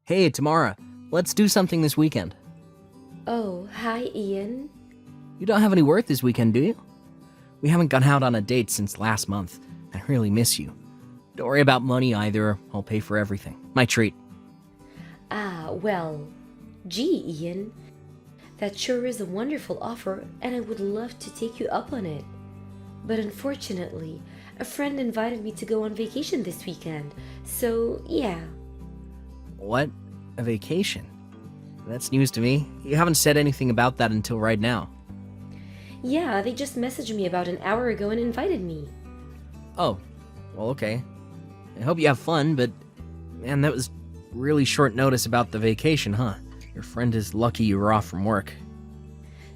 Hey, Tamara, let's do something this weekend. Oh, hi, Ian. You don't have any work this weekend, do you? We haven't gone out on a date since last month. I really miss you. Don't worry about money either. I'll pay for everything. My treat. Well, gee, Ian, that sure is a wonderful offer, and I would love to take you up on it. But unfortunately, a friend invited me to go on vacation this weekend, so yeah. What? A vacation? That's news to me. You haven't said anything about that until right now. Yeah, they just messaged me about an hour ago and invited me. Oh, well, okay. I hope you have fun, but man, that was really short notice about the vacation, huh? Your friend is lucky you were off from work.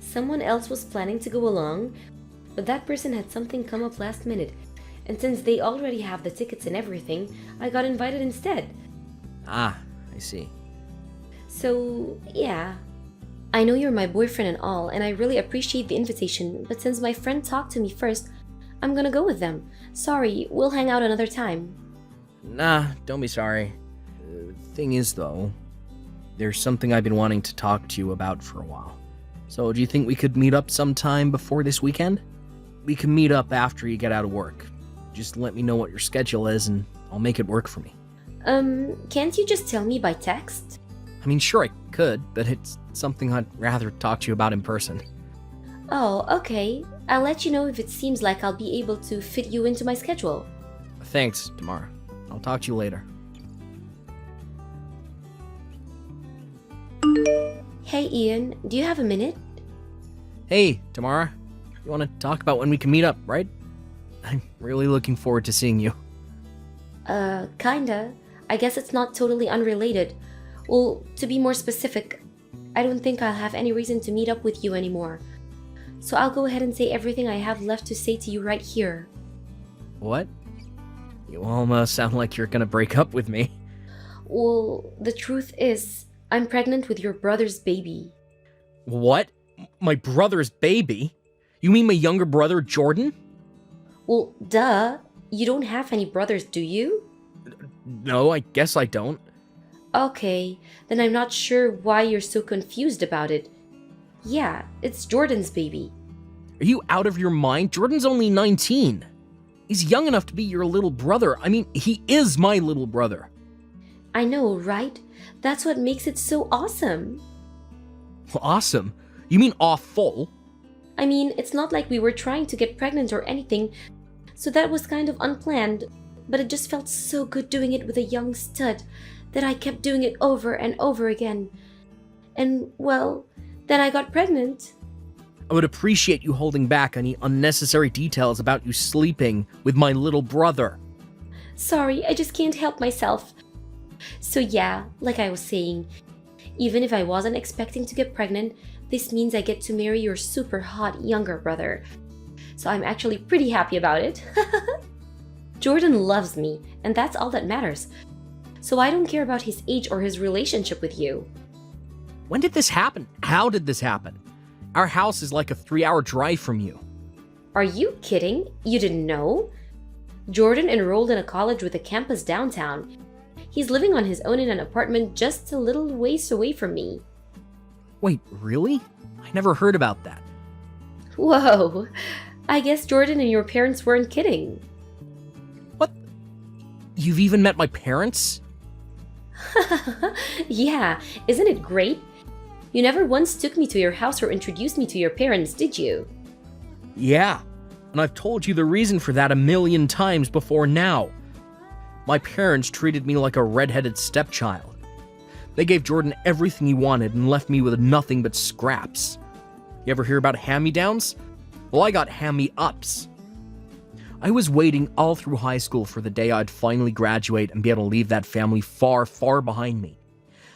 Someone else was planning to go along, but that person had something come up last minute, and since they already have the tickets and everything, I got invited instead. Ah, I see. So, yeah. I know you're my boyfriend and all, and I really appreciate the invitation, but since my friend talked to me first, I'm gonna go with them. Sorry, we'll hang out another time. Nah, don't be sorry. Thing is, though, there's something I've been wanting to talk to you about for a while. So, do you think we could meet up sometime before this weekend? We can meet up after you get out of work. Just let me know what your schedule is, and I'll make it work for me. Can't you just tell me by text? I mean, sure I could, but it's something I'd rather talk to you about in person. Oh, okay. I'll let you know if it seems like I'll be able to fit you into my schedule. Thanks, Tamara. I'll talk to you later. Hey Ian, do you have a minute? Hey, Tamara. You want to talk about when we can meet up, right? I'm really looking forward to seeing you. Kinda. I guess it's not totally unrelated. Well, to be more specific, I don't think I'll have any reason to meet up with you anymore. So I'll go ahead and say everything I have left to say to you right here. What? You almost sound like you're gonna break up with me. Well, the truth is, I'm pregnant with your brother's baby. What? My brother's baby? You mean my younger brother, Jordan? Well, duh. You don't have any brothers, do you? No, I guess I don't. Okay, then I'm not sure why you're so confused about it. Yeah, it's Jordan's baby. Are you out of your mind? Jordan's only 19. He's young enough to be your little brother. I mean, he is my little brother. I know, right? That's what makes it so awesome. Awesome? You mean awful? I mean, it's not like we were trying to get pregnant or anything, so that was kind of unplanned, but it just felt so good doing it with a young stud that I kept doing it over and over again. And, well, then I got pregnant. I would appreciate you holding back any unnecessary details about you sleeping with my little brother. Sorry, I just can't help myself. So yeah, like I was saying, even if I wasn't expecting to get pregnant, this means I get to marry your super hot younger brother. So I'm actually pretty happy about it. Jordan loves me, and that's all that matters. So I don't care about his age or his relationship with you. When did this happen? How did this happen? Our house is like a 3-hour drive from you. Are you kidding? You didn't know? Jordan enrolled in a college with a campus downtown. He's living on his own in an apartment just a little ways away from me. Wait, really? I never heard about that. Whoa, I guess Jordan and your parents weren't kidding. What? You've even met my parents? Yeah, isn't it great? You never once took me to your house or introduced me to your parents, did you? Yeah, and I've told you the reason for that a million times before now. My parents treated me like a redheaded stepchild. They gave Jordan everything he wanted and left me with nothing but scraps. You ever hear about hand-me-downs? Well, I got hand-me-ups. I was waiting all through high school for the day I'd finally graduate and be able to leave that family far, far behind me.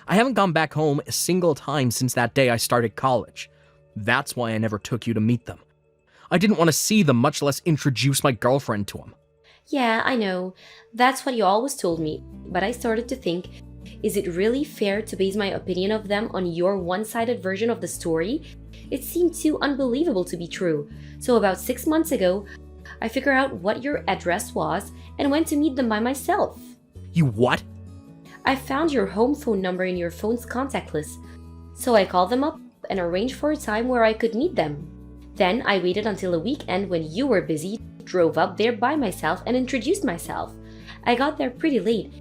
I haven't gone back home a single time since that day I started college. That's why I never took you to meet them. I didn't want to see them, much less introduce my girlfriend to them. Yeah, I know. That's what you always told me. But I started to think, is it really fair to base my opinion of them on your one-sided version of the story? It seemed too unbelievable to be true. So about 6 months ago, I figured out what your address was and went to meet them by myself. You what? I found your home phone number in your phone's contact list, so I called them up and arranged for a time where I could meet them. Then I waited until a weekend when you were busy, drove up there by myself and introduced myself. I got there pretty late,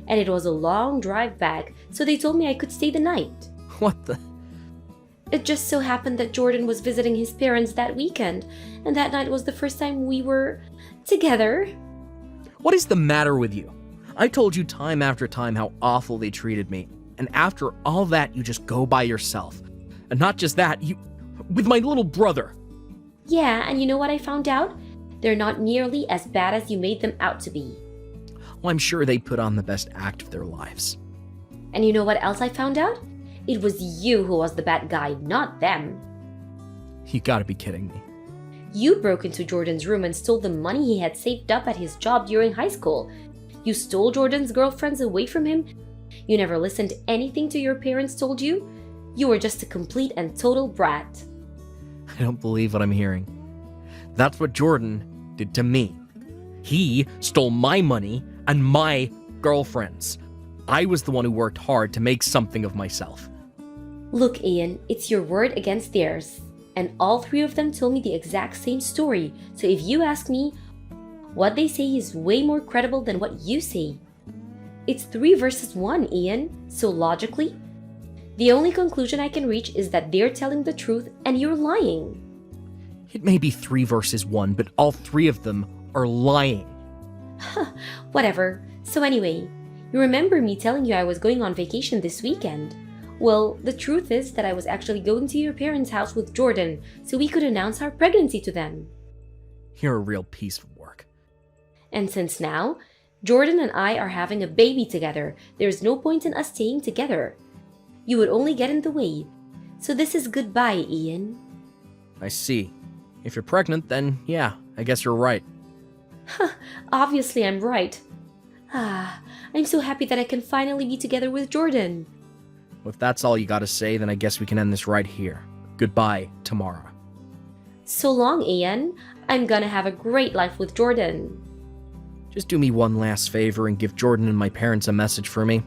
and it was a long drive back, so they told me I could stay the night. What the? It just so happened that Jordan was visiting his parents that weekend, and that night was the first time we were together. What is the matter with you? I told you time after time how awful they treated me, and after all that, you just go by yourself. And not just that, you... with my little brother. Yeah, and you know what I found out? They're not nearly as bad as you made them out to be. Well, I'm sure they put on the best act of their lives. And you know what else I found out? It was you who was the bad guy, not them. You gotta be kidding me. You broke into Jordan's room and stole the money he had saved up at his job during high school. You stole Jordan's girlfriends away from him. You never listened to anything to your parents told you. You were just a complete and total brat. I don't believe what I'm hearing. That's what Jordan did to me. He stole my money and my girlfriends. I was the one who worked hard to make something of myself. Look, Ian, it's your word against theirs. And all three of them told me the exact same story. So if you ask me, what they say is way more credible than what you say. It's 3 versus 1, Ian. So logically, the only conclusion I can reach is that they're telling the truth and you're lying. It may be 3 versus 1, but all 3 of them are lying. Whatever. So anyway, you remember me telling you I was going on vacation this weekend? Well, the truth is that I was actually going to your parents' house with Jordan so we could announce our pregnancy to them. You're a real piece of work. And since now, Jordan and I are having a baby together, there's no point in us staying together. You would only get in the way. So this is goodbye, Ian. I see. If you're pregnant, then yeah, I guess you're right. Obviously I'm right. I'm so happy that I can finally be together with Jordan. Well, if that's all you gotta say, then I guess we can end this right here. Goodbye, Tamara. So long, Ian. I'm gonna have a great life with Jordan. Just do me one last favor and give Jordan and my parents a message for me.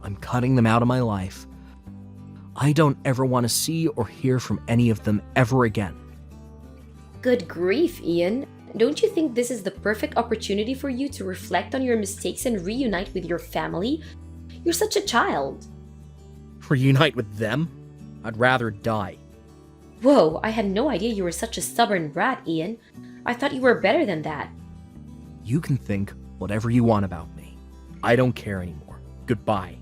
I'm cutting them out of my life. I don't ever want to see or hear from any of them ever again. Good grief, Ian. Don't you think this is the perfect opportunity for you to reflect on your mistakes and reunite with your family? You're such a child. Reunite with them? I'd rather die. Whoa, I had no idea you were such a stubborn brat, Ian. I thought you were better than that. You can think whatever you want about me. I don't care anymore. Goodbye.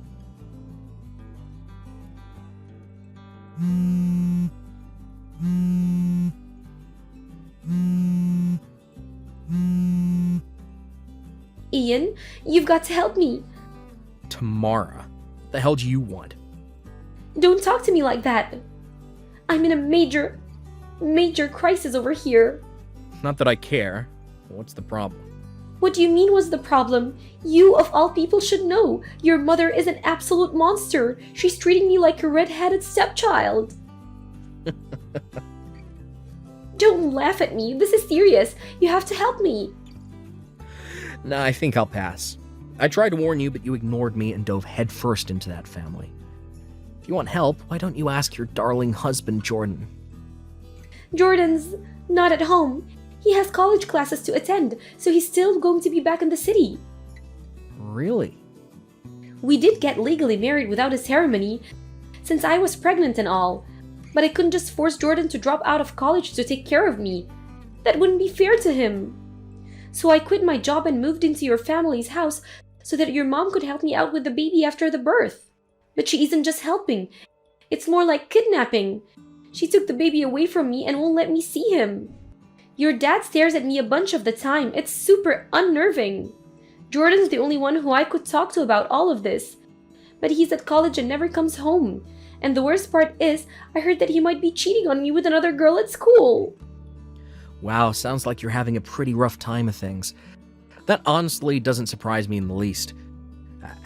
Ian, you've got to help me. Tamara, what the hell do you want? Don't talk to me like that. I'm in a major crisis over here. Not that I care. What's the problem? What do you mean was the problem? You, of all people, should know. Your mother is an absolute monster. She's treating me like a red-headed stepchild. Don't laugh at me. This is serious. You have to help me. Nah, I think I'll pass. I tried to warn you, but you ignored me and dove headfirst into that family. If you want help, why don't you ask your darling husband, Jordan? Jordan's not at home. He has college classes to attend, so he's still going to be back in the city. Really? We did get legally married without a ceremony, since I was pregnant and all. But I couldn't just force Jordan to drop out of college to take care of me. That wouldn't be fair to him. So I quit my job and moved into your family's house so that your mom could help me out with the baby after the birth. But she isn't just helping. It's more like kidnapping. She took the baby away from me and won't let me see him. Your dad stares at me a bunch of the time. It's super unnerving. Jordan's the only one who I could talk to about all of this. But he's at college and never comes home. And the worst part is, I heard that he might be cheating on me with another girl at school. Wow, sounds like you're having a pretty rough time of things. That honestly doesn't surprise me in the least.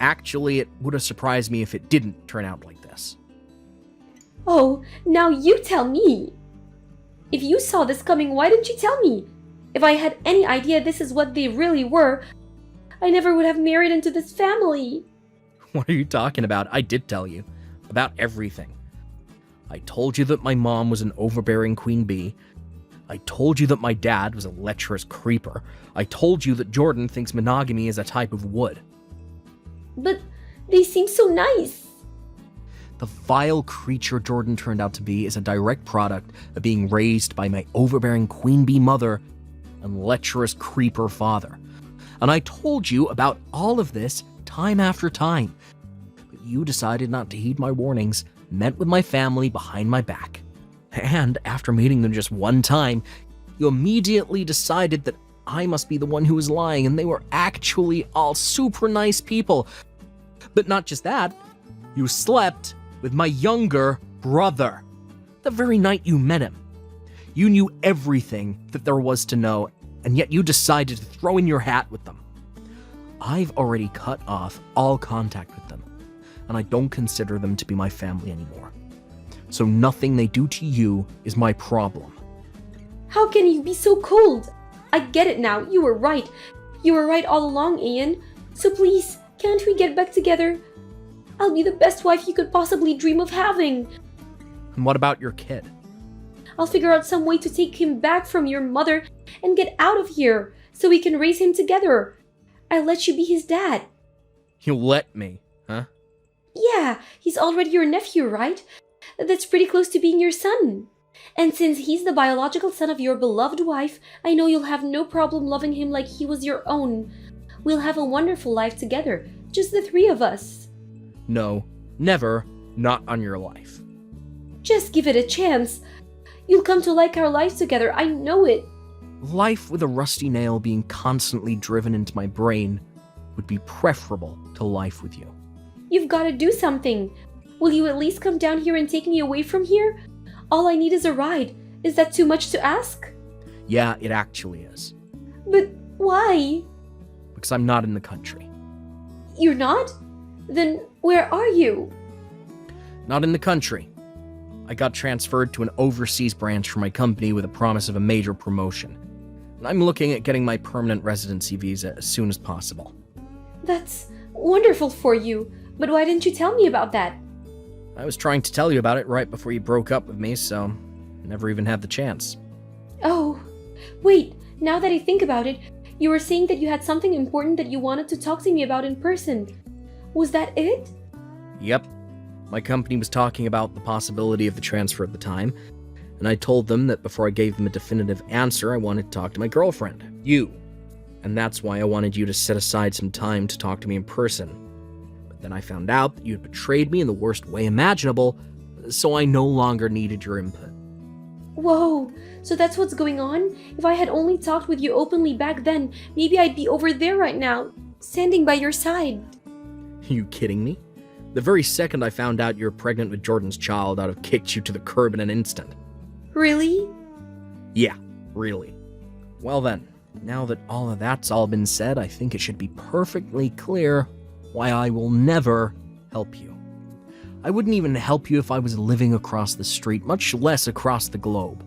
Actually, it would have surprised me if it didn't turn out like this. Oh, now you tell me. If you saw this coming, why didn't you tell me? If I had any idea this is what they really were, I never would have married into this family. What are you talking about? I did tell you. About everything. I told you that my mom was an overbearing queen bee. I told you that my dad was a lecherous creeper. I told you that Jordan thinks monogamy is a type of wood. But they seem so nice. The vile creature Jordan turned out to be is a direct product of being raised by my overbearing queen bee mother and lecherous creeper father. And I told you about all of this time after time. But you decided not to heed my warnings, met with my family behind my back. And after meeting them just one time, you immediately decided that I must be the one who was lying, and they were actually all super nice people. But not just that, you slept with my younger brother the very night you met him. You knew everything that there was to know, and yet you decided to throw in your hat with them. I've already cut off all contact with them, and I don't consider them to be my family anymore. So nothing they do to you is my problem. How can you be so cold? I get it now. You were right. You were right all along, Ian. So please, can't we get back together? I'll be the best wife you could possibly dream of having. And what about your kid? I'll figure out some way to take him back from your mother and get out of here so we can raise him together. I'll let you be his dad. You'll let me, huh? Yeah, he's already your nephew, right? That's pretty close to being your son. And since he's the biological son of your beloved wife, I know you'll have no problem loving him like he was your own. We'll have a wonderful life together, just the three of us. No, never, not on your life. Just give it a chance. You'll come to like our lives together, I know it. Life with a rusty nail being constantly driven into my brain would be preferable to life with you. You've got to do something. Will you at least come down here and take me away from here? All I need is a ride. Is that too much to ask? Yeah, it actually is. But why? Because I'm not in the country. You're not? Then where are you? Not in the country. I got transferred to an overseas branch for my company with a promise of a major promotion. And I'm looking at getting my permanent residency visa as soon as possible. That's wonderful for you. But why didn't you tell me about that? I was trying to tell you about it right before you broke up with me, so I never even had the chance. Oh, wait, now that I think about it, you were saying that you had something important that you wanted to talk to me about in person. Was that it? Yep. My company was talking about the possibility of the transfer at the time, and I told them that before I gave them a definitive answer, I wanted to talk to my girlfriend, you. And that's why I wanted you to set aside some time to talk to me in person. Then I found out that you had betrayed me in the worst way imaginable, so I no longer needed your input. Whoa, so that's what's going on? If I had only talked with you openly back then, maybe I'd be over there right now, standing by your side. Are you kidding me? The very second I found out you were pregnant with Jordan's child, I'd have kicked you to the curb in an instant. Really? Yeah, really. Well then, now that all of that's all been said, I think it should be perfectly clear why I will never help you. I wouldn't even help you if I was living across the street, much less across the globe.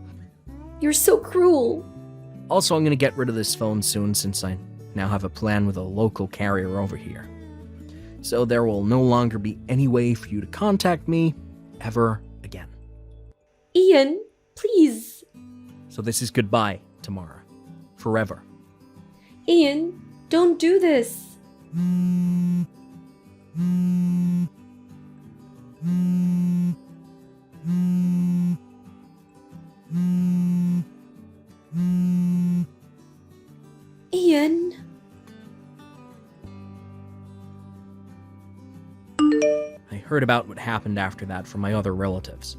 You're so cruel. Also, I'm going to get rid of this phone soon since I now have a plan with a local carrier over here. So there will no longer be any way for you to contact me ever again. Ian, please. So this is goodbye, Tamara. Forever. Ian, don't do this. Ian. I heard about what happened after that from my other relatives.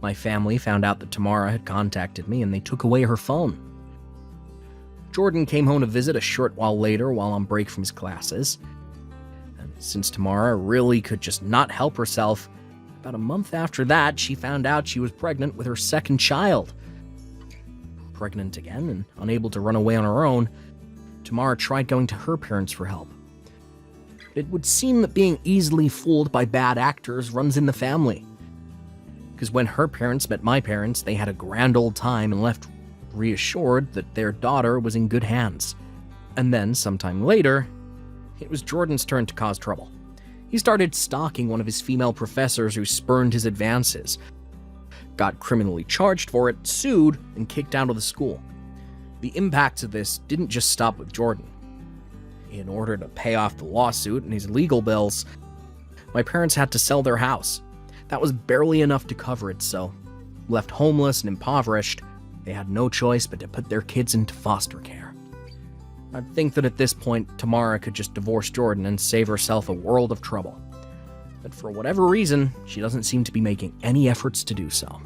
My family found out that Tamara had contacted me and they took away her phone. Jordan came home to visit a short while later while on break from his classes. And since Tamara really could just not help herself, about a month after that, she found out she was pregnant with her second child. Pregnant again and unable to run away on her own, Tamara tried going to her parents for help. It would seem that being easily fooled by bad actors runs in the family. Because when her parents met my parents, they had a grand old time and left reassured that their daughter was in good hands. And then, sometime later, it was Jordan's turn to cause trouble. He started stalking one of his female professors who spurned his advances, got criminally charged for it, sued, and kicked out of the school. The impacts of this didn't just stop with Jordan. In order to pay off the lawsuit and his legal bills, my parents had to sell their house. That was barely enough to cover it, so, left homeless and impoverished, they had no choice but to put their kids into foster care. I'd think that at this point, Tamara could just divorce Jordan and save herself a world of trouble. But for whatever reason, she doesn't seem to be making any efforts to do so.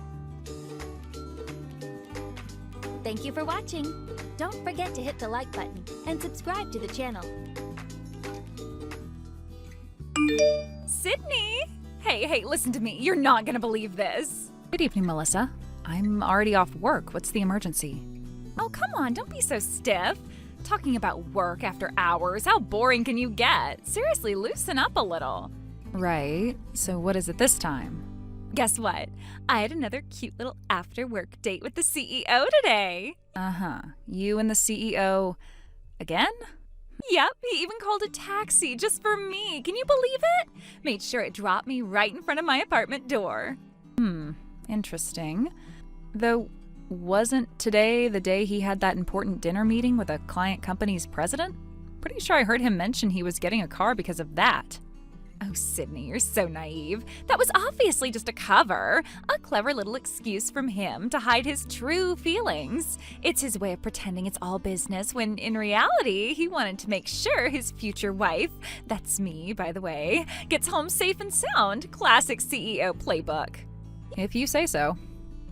Thank you for watching. Don't forget to hit the like button and subscribe to the channel. Sydney! Hey, listen to me. You're not gonna believe this. Good evening, Melissa. I'm already off work. What's the emergency? Oh, come on, don't be so stiff. Talking about work after hours, how boring can you get? Seriously, loosen up a little. Right. So what is it this time? Guess what? I had another cute little after-work date with the CEO today. Uh-huh. You and the CEO again? Yep, he even called a taxi just for me. Can you believe it? Made sure it dropped me right in front of my apartment door. Interesting. Though, wasn't today the day he had that important dinner meeting with a client company's president? Pretty sure I heard him mention he was getting a car because of that. Oh, Sydney, you're so naive. That was obviously just a cover. A clever little excuse from him to hide his true feelings. It's his way of pretending it's all business when, in reality, he wanted to make sure his future wife, that's me, by the way, gets home safe and sound. Classic CEO playbook. If you say so.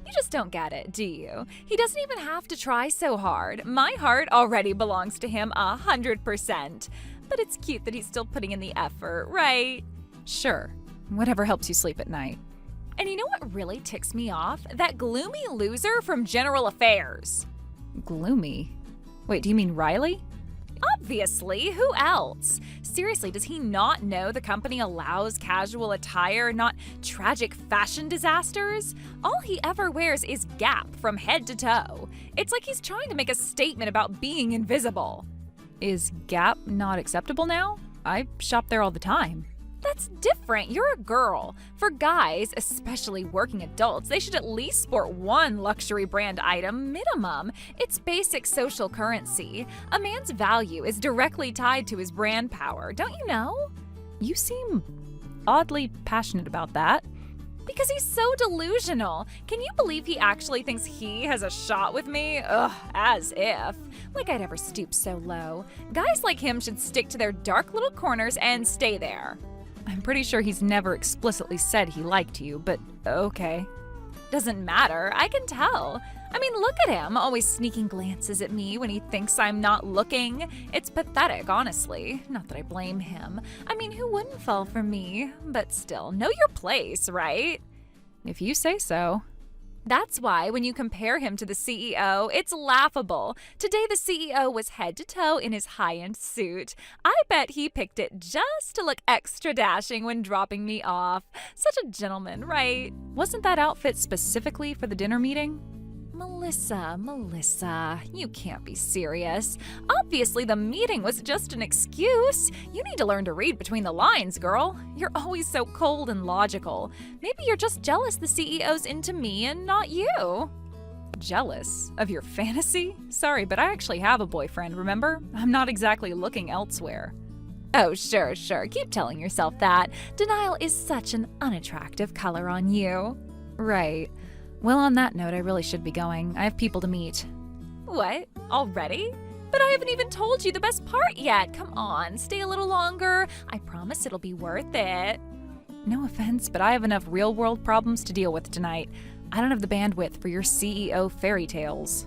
You just don't get it, do you? He doesn't even have to try so hard. My heart already belongs to him 100%. But it's cute that he's still putting in the effort, right? Sure. Whatever helps you sleep at night. And you know what really ticks me off? That gloomy loser from General Affairs. Gloomy? Wait, do you mean Riley? Obviously, who else? Seriously, does he not know the company allows casual attire, not tragic fashion disasters? All he ever wears is Gap from head to toe. It's like he's trying to make a statement about being invisible. Is Gap not acceptable now? I shop there all the time. That's different. You're a girl. For guys, especially working adults, they should at least sport one luxury brand item minimum. It's basic social currency. A man's value is directly tied to his brand power, don't you know? You seem oddly passionate about that. Because he's so delusional. Can you believe he actually thinks he has a shot with me? Ugh, as if. Like I'd ever stoop so low. Guys like him should stick to their dark little corners and stay there. I'm pretty sure he's never explicitly said he liked you, but okay. Doesn't matter, I can tell. I mean, look at him, always sneaking glances at me when he thinks I'm not looking. It's pathetic, honestly. Not that I blame him. I mean, who wouldn't fall for me? But still, know your place, right? If you say so. That's why when you compare him to the CEO, it's laughable. Today the CEO was head to toe in his high-end suit. I bet he picked it just to look extra dashing when dropping me off. Such a gentleman, right? Wasn't that outfit specifically for the dinner meeting? Melissa, you can't be serious. Obviously, the meeting was just an excuse. You need to learn to read between the lines, girl. You're always so cold and logical. Maybe you're just jealous the CEO's into me and not you. Jealous? Of your fantasy? Sorry, but I actually have a boyfriend, remember? I'm not exactly looking elsewhere. Oh, sure. Keep telling yourself that. Denial is such an unattractive color on you. Right. Well, on that note, I really should be going. I have people to meet. What? Already? But I haven't even told you the best part yet. Come on, stay a little longer. I promise it'll be worth it. No offense, but I have enough real-world problems to deal with tonight. I don't have the bandwidth for your CEO fairy tales.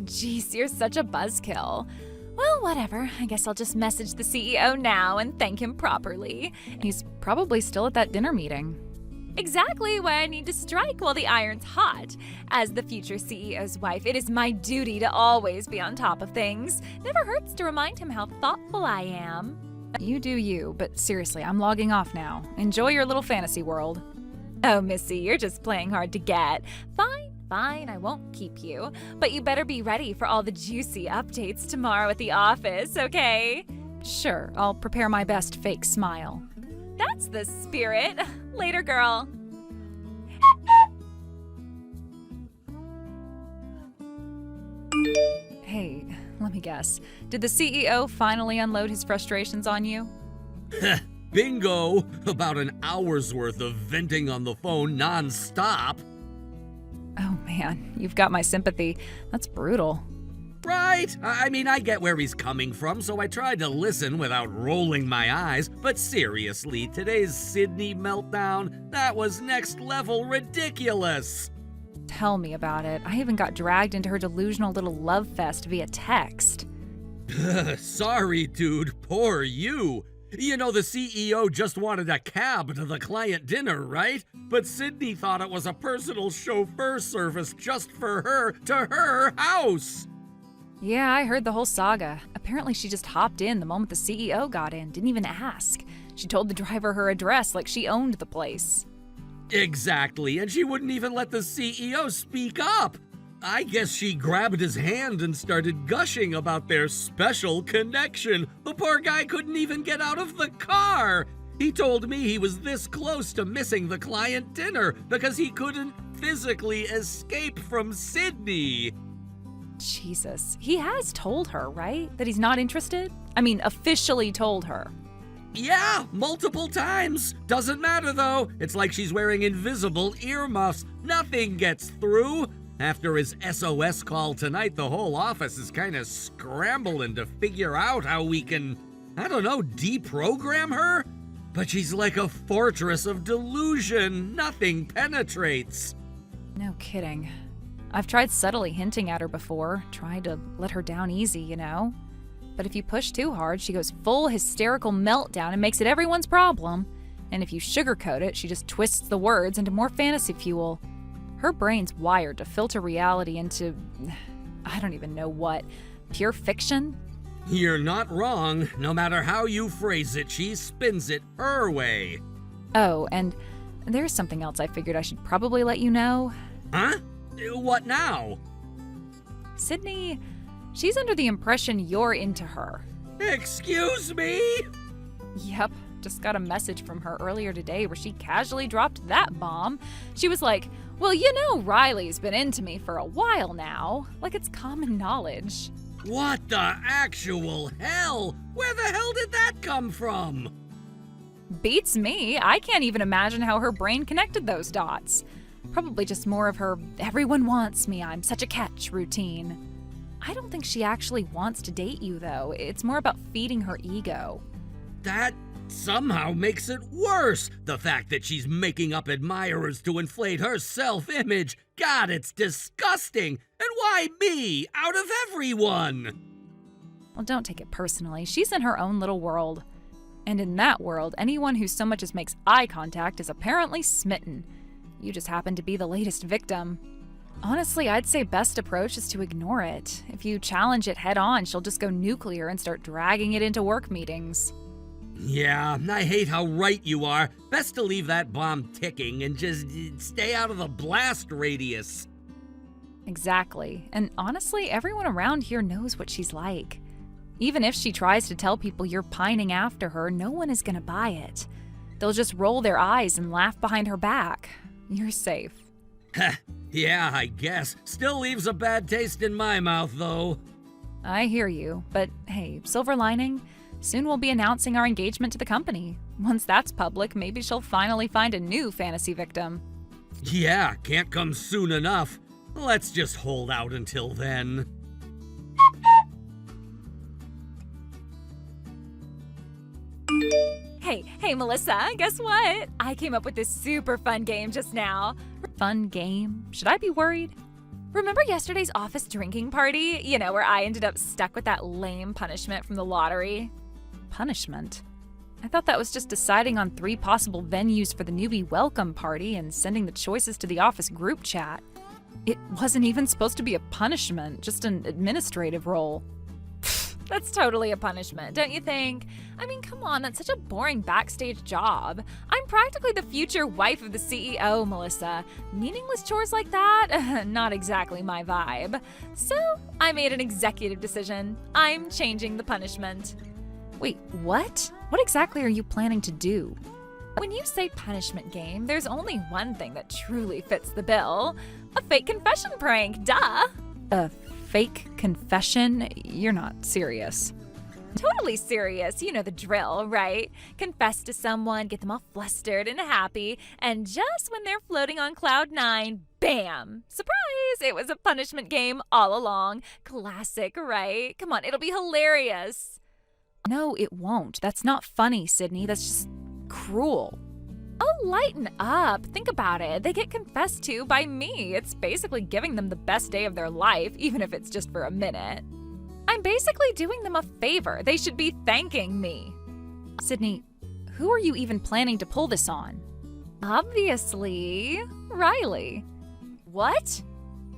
Jeez, you're such a buzzkill. Well, whatever. I guess I'll just message the CEO now and thank him properly. He's probably still at that dinner meeting. Exactly why I need to strike while the iron's hot. As the future CEO's wife, it is my duty to always be on top of things. Never hurts to remind him how thoughtful I am. You do you, but seriously, I'm logging off now. Enjoy your little fantasy world. Oh, Missy, you're just playing hard to get. Fine, I won't keep you. But you better be ready for all the juicy updates tomorrow at the office, okay? Sure, I'll prepare my best fake smile. That's the spirit. Later, girl. Hey, let me guess. Did the CEO finally unload his frustrations on you? Bingo! About an hour's worth of venting on the phone non-stop. Oh man, you've got my sympathy. That's brutal. Right? I mean, I get where he's coming from, so I tried to listen without rolling my eyes. But seriously, today's Sydney meltdown, that was next level ridiculous. Tell me about it. I even got dragged into her delusional little love fest via text. Sorry, dude. Poor you. You know, the CEO just wanted a cab to the client dinner, right? But Sydney thought it was a personal chauffeur service just for her to her house. Yeah, I heard the whole saga. Apparently she just hopped in the moment the CEO got in, didn't even ask. She told the driver her address like she owned the place. Exactly, and she wouldn't even let the CEO speak up. I guess she grabbed his hand and started gushing about their special connection. The poor guy couldn't even get out of the car. He told me he was this close to missing the client dinner because he couldn't physically escape from Sydney. Jesus. He has told her, right? That he's not interested? I mean, officially told her. Yeah, multiple times. Doesn't matter though. It's like she's wearing invisible earmuffs. Nothing gets through. After his SOS call tonight, the whole office is kind of scrambling to figure out how we can, I don't know, deprogram her? But she's like a fortress of delusion. Nothing penetrates. No kidding. I've tried subtly hinting at her before, tried to let her down easy, you know? But if you push too hard, she goes full hysterical meltdown and makes it everyone's problem. And if you sugarcoat it, she just twists the words into more fantasy fuel. Her brain's wired to filter reality into, I don't even know what, pure fiction? You're not wrong. No matter how you phrase it, she spins it her way. Oh, and there's something else I figured I should probably let you know. Huh? What now? Sydney, she's under the impression you're into her. Excuse me? Yep, just got a message from her earlier today where she casually dropped that bomb. She was like, well, you know Riley's been into me for a while now. Like it's common knowledge. What the actual hell? Where the hell did that come from? Beats me. I can't even imagine how her brain connected those dots. Probably just more of her everyone wants me, I'm such a catch routine. I don't think she actually wants to date you, though. It's more about feeding her ego. That somehow makes it worse. The fact that she's making up admirers to inflate her self-image. God, it's disgusting. And why me, out of everyone? Well, don't take it personally. She's in her own little world. And in that world, anyone who so much as makes eye contact is apparently smitten. You just happen to be the latest victim. Honestly, I'd say best approach is to ignore it. If you challenge it head on, she'll just go nuclear and start dragging it into work meetings. Yeah, I hate how right you are. Best to leave that bomb ticking and just stay out of the blast radius. Exactly. And honestly, everyone around here knows what she's like. Even if she tries to tell people you're pining after her, no one is gonna buy it. They'll just roll their eyes and laugh behind her back. You're safe. Yeah, I guess. Still leaves a bad taste in my mouth, though. I hear you, but hey, silver lining, soon we'll be announcing our engagement to the company. Once that's public, maybe she'll finally find a new fantasy victim. Yeah, can't come soon enough. Let's just hold out until then. Hey, Melissa, guess what? I came up with this super fun game just now. Fun game? Should I be worried? Remember yesterday's office drinking party? You know, where I ended up stuck with that lame punishment from the lottery? Punishment? I thought that was just deciding on 3 possible venues for the newbie welcome party and sending the choices to the office group chat. It wasn't even supposed to be a punishment, just an administrative role. That's totally a punishment, don't you think? I mean, come on, that's such a boring backstage job. I'm practically the future wife of the CEO, Melissa. Meaningless chores like that? Not exactly my vibe. So, I made an executive decision. I'm changing the punishment. Wait, what? What exactly are you planning to do? When you say punishment game, there's only one thing that truly fits the bill. A fake confession prank, duh! A fake confession? You're not serious. Totally serious. You know the drill, right? Confess to someone, get them all flustered and happy, and just when they're floating on cloud 9, bam! Surprise! It was a punishment game all along. Classic, right? Come on, it'll be hilarious. No, it won't. That's not funny, Sydney. That's just cruel. Oh, lighten up. Think about it. They get confessed to by me. It's basically giving them the best day of their life, even if it's just for a minute. I'm basically doing them a favor. They should be thanking me. Sydney, who are you even planning to pull this on? Obviously, Riley. What?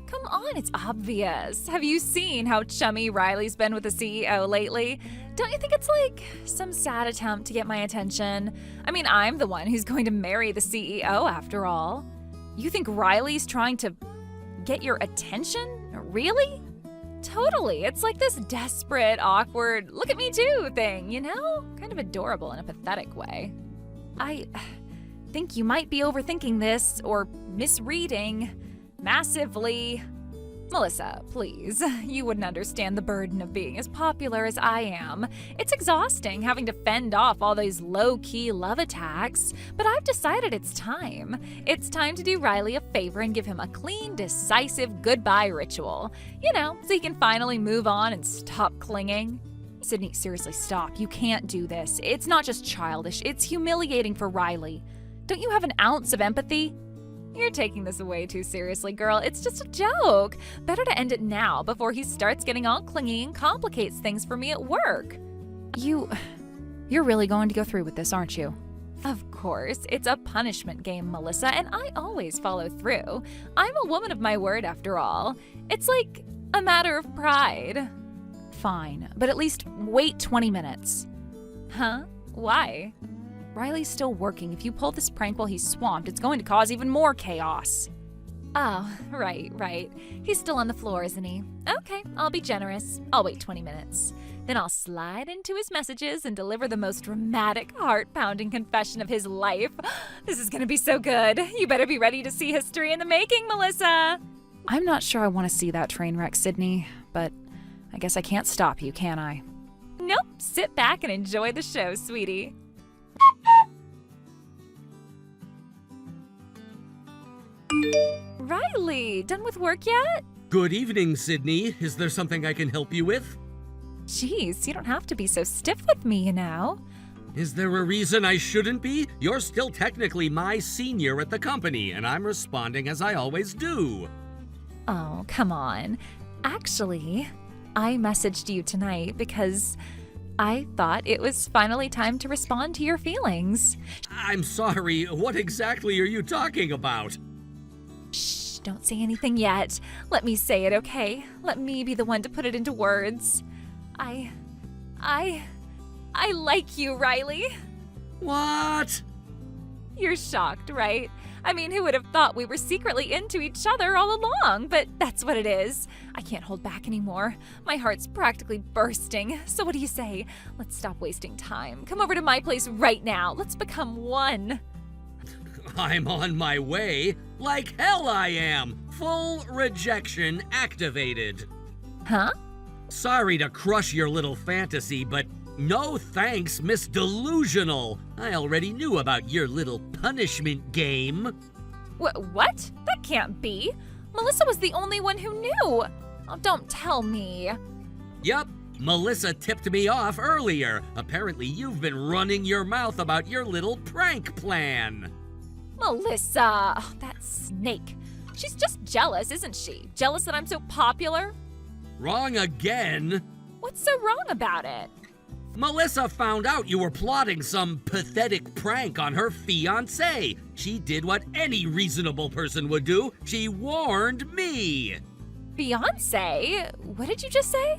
Come on, it's obvious. Have you seen how chummy Riley's been with the CEO lately? Don't you think it's like some sad attempt to get my attention? I mean, I'm the one who's going to marry the CEO after all. You think Riley's trying to get your attention? Really? Totally. It's like this desperate, awkward, look at me too thing, you know? Kind of adorable in a pathetic way. I think you might be overthinking this or misreading massively. Melissa, please. You wouldn't understand the burden of being as popular as I am. It's exhausting having to fend off all these low-key love attacks, but I've decided it's time. It's time to do Riley a favor and give him a clean, decisive goodbye ritual. You know, so he can finally move on and stop clinging. Sydney, seriously, stop. You can't do this. It's not just childish, it's humiliating for Riley. Don't you have an ounce of empathy? You're taking this way too seriously, girl. It's just a joke. Better to end it now before he starts getting all clingy and complicates things for me at work. You're really going to go through with this, aren't you? Of course, it's a punishment game, Melissa, and I always follow through. I'm a woman of my word after all. It's like a matter of pride. Fine, but at least wait 20 minutes. Huh? Why? Riley's still working. If you pull this prank while he's swamped, it's going to cause even more chaos. Oh, right. He's still on the floor, isn't he? Okay, I'll be generous. I'll wait 20 minutes. Then I'll slide into his messages and deliver the most dramatic, heart-pounding confession of his life. This is gonna be so good. You better be ready to see history in the making, Melissa. I'm not sure I want to see that train wreck, Sydney, but I guess I can't stop you, can I? Nope, sit back and enjoy the show, sweetie. Riley, done with work yet? Good evening, Sydney. Is there something I can help you with? Jeez, you don't have to be so stiff with me, you know. Is there a reason I shouldn't be? You're still technically my senior at the company, and I'm responding as I always do. Oh, come on. Actually, I messaged you tonight because I thought it was finally time to respond to your feelings. I'm sorry, what exactly are you talking about? Shh, don't say anything yet. Let me say it, okay? Let me be the one to put it into words. I like you, Riley. What? You're shocked, right? I mean, who would have thought we were secretly into each other all along? But that's what it is. I can't hold back anymore. My heart's practically bursting. So what do you say? Let's stop wasting time. Come over to my place right now. Let's become one. I'm on my way. Like hell I am. Full rejection activated. Huh? Sorry to crush your little fantasy, but no thanks, Miss Delusional. I already knew about your little punishment game. What? That can't be. Melissa was the only one who knew. Oh, don't tell me. Yup, Melissa tipped me off earlier. Apparently you've been running your mouth about your little prank plan. Melissa, oh, that snake. She's just jealous, isn't she? Jealous that I'm so popular? Wrong again. What's so wrong about it? Melissa found out you were plotting some pathetic prank on her fiancé. She did what any reasonable person would do. She warned me. Fiancé? What did you just say?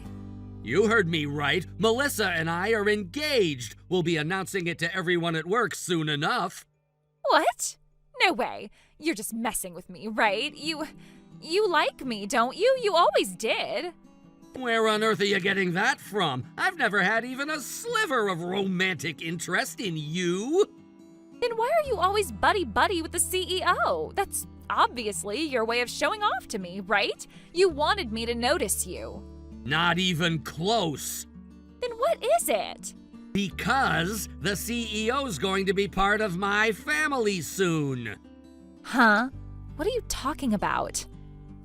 You heard me right. Melissa and I are engaged. We'll be announcing it to everyone at work soon enough. What? No way. You're just messing with me, right? You like me, don't you? You always did. Where on earth are you getting that from? I've never had even a sliver of romantic interest in you. Then why are you always buddy-buddy with the CEO? That's obviously your way of showing off to me, right? You wanted me to notice you. Not even close. Then what is it? Because the CEO's going to be part of my family soon. Huh? What are you talking about?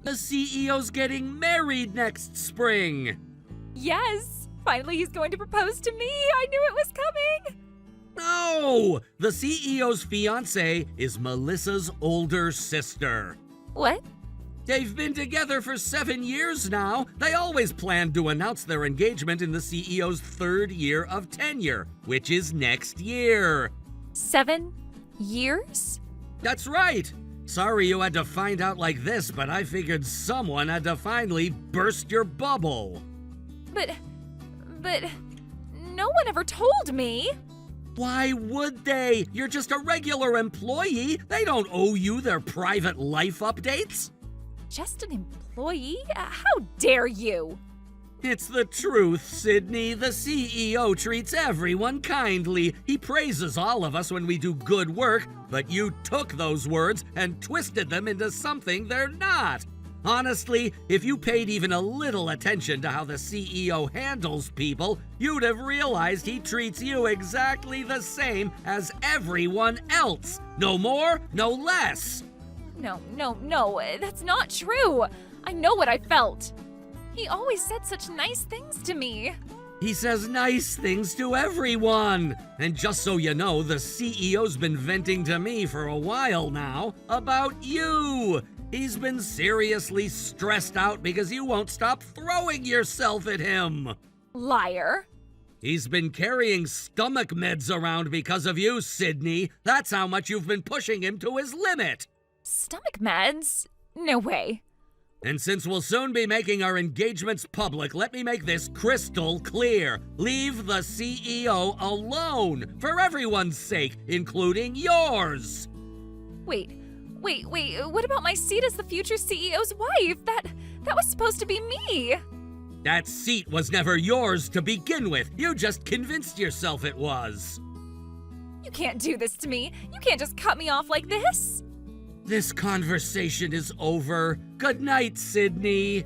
The CEO's getting married next spring. Yes, finally he's going to propose to me. I knew it was coming. No! The CEO's fiancée is Melissa's older sister. What? They've been together for 7 years now. They always planned to announce their engagement in the CEO's 3rd year of tenure, which is next year. 7 years? That's right. Sorry you had to find out like this, but I figured someone had to finally burst your bubble. But no one ever told me. Why would they? You're just a regular employee. They don't owe you their private life updates. Just an employee? How dare you? It's the truth, Sydney. The CEO treats everyone kindly. He praises all of us when we do good work, but you took those words and twisted them into something they're not. Honestly, if you paid even a little attention to how the CEO handles people, you'd have realized he treats you exactly the same as everyone else. No more, no less. No, that's not true. I know what I felt. He always said such nice things to me. He says nice things to everyone. And just so you know, the CEO's been venting to me for a while now about you. He's been seriously stressed out because you won't stop throwing yourself at him. Liar. He's been carrying stomach meds around because of you, Sydney. That's how much you've been pushing him to his limit. Stomach meds? No way. And since we'll soon be making our engagements public, let me make this crystal clear. Leave the CEO alone, for everyone's sake, including yours. Wait, what about my seat as the future CEO's wife? That was supposed to be me. That seat was never yours to begin with. You just convinced yourself it was. You can't do this to me. You can't just cut me off like this. This conversation is over. Good night, Sydney.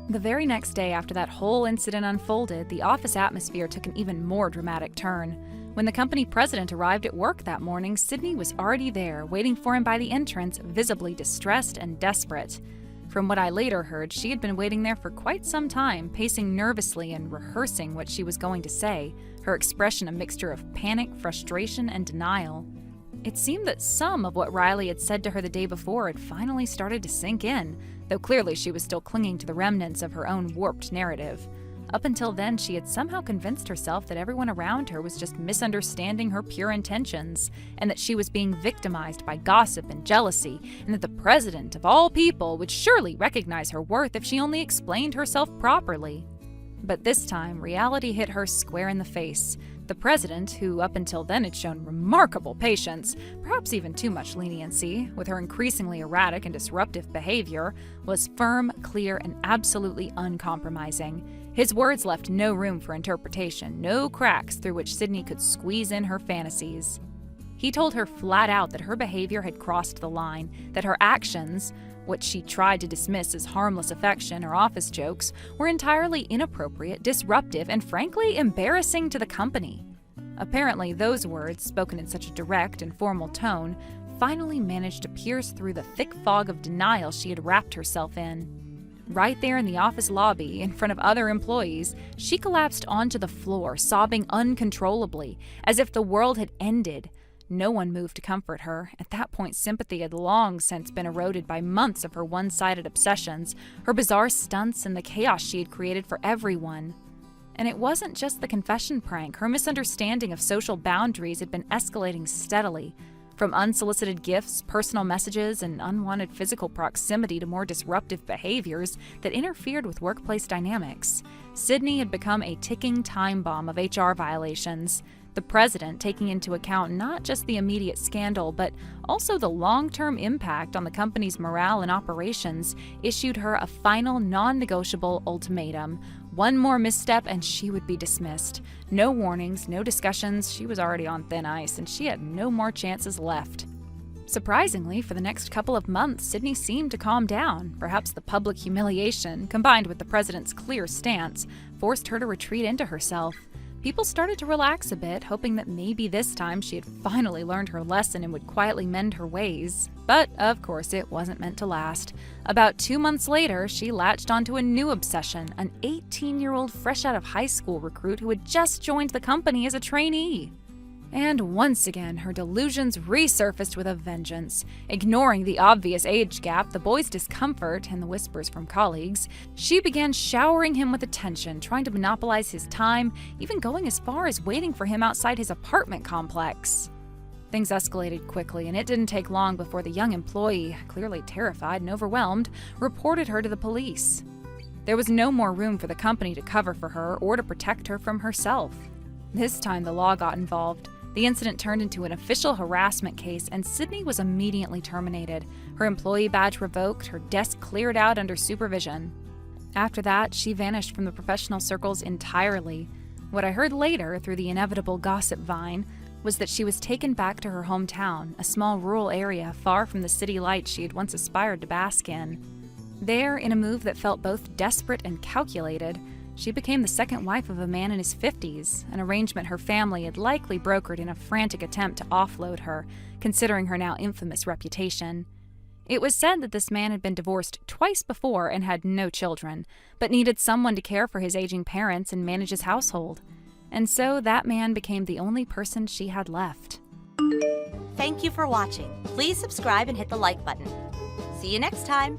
The very next day after that whole incident unfolded, the office atmosphere took an even more dramatic turn. When the company president arrived at work that morning, Sydney was already there, waiting for him by the entrance, visibly distressed and desperate. From what I later heard, she had been waiting there for quite some time, pacing nervously and rehearsing what she was going to say, her expression a mixture of panic, frustration, and denial. It seemed that some of what Riley had said to her the day before had finally started to sink in, though clearly she was still clinging to the remnants of her own warped narrative. Up until then, she had somehow convinced herself that everyone around her was just misunderstanding her pure intentions, and that she was being victimized by gossip and jealousy, and that the president of all people would surely recognize her worth if she only explained herself properly. But this time, reality hit her square in the face. The president, who up until then had shown remarkable patience, perhaps even too much leniency, with her increasingly erratic and disruptive behavior, was firm, clear, and absolutely uncompromising. His words left no room for interpretation, no cracks through which Sydney could squeeze in her fantasies. He told her flat out that her behavior had crossed the line, that her actions, what she tried to dismiss as harmless affection or office jokes, were entirely inappropriate, disruptive, and frankly embarrassing to the company. Apparently, those words, spoken in such a direct and formal tone, finally managed to pierce through the thick fog of denial she had wrapped herself in. Right there in the office lobby, in front of other employees, she collapsed onto the floor, sobbing uncontrollably, as if the world had ended. No one moved to comfort her. At that point, sympathy had long since been eroded by months of her one-sided obsessions, her bizarre stunts, and the chaos she had created for everyone. And it wasn't just the confession prank. Her misunderstanding of social boundaries had been escalating steadily. From unsolicited gifts, personal messages, and unwanted physical proximity to more disruptive behaviors that interfered with workplace dynamics, Sydney had become a ticking time bomb of HR violations. The president, taking into account not just the immediate scandal, but also the long-term impact on the company's morale and operations, issued her a final non-negotiable ultimatum, One more misstep and she would be dismissed. No warnings, no discussions, she was already on thin ice and she had no more chances left. Surprisingly, for the next couple of months, Sydney seemed to calm down. Perhaps the public humiliation, combined with the president's clear stance, forced her to retreat into herself. People started to relax a bit, hoping that maybe this time she had finally learned her lesson and would quietly mend her ways. But, of course, it wasn't meant to last. About 2 months later, she latched onto a new obsession, an 18-year-old fresh out of high school recruit who had just joined the company as a trainee. And once again, her delusions resurfaced with a vengeance. Ignoring the obvious age gap, the boy's discomfort, and the whispers from colleagues, she began showering him with attention, trying to monopolize his time, even going as far as waiting for him outside his apartment complex. Things escalated quickly, and it didn't take long before the young employee, clearly terrified and overwhelmed, reported her to the police. There was no more room for the company to cover for her or to protect her from herself. This time the law got involved. The incident turned into an official harassment case, and Sydney was immediately terminated. Her employee badge revoked, her desk cleared out under supervision. After that, she vanished from the professional circles entirely. What I heard later, through the inevitable gossip vine, was that she was taken back to her hometown, a small rural area far from the city lights she had once aspired to bask in. There, in a move that felt both desperate and calculated, she became the second wife of a man in his 50s, an arrangement her family had likely brokered in a frantic attempt to offload her, considering her now infamous reputation. It was said that this man had been divorced twice before and had no children, but needed someone to care for his aging parents and manage his household. And so that man became the only person she had left. Thank you for watching. Please subscribe and hit the like button. See you next time.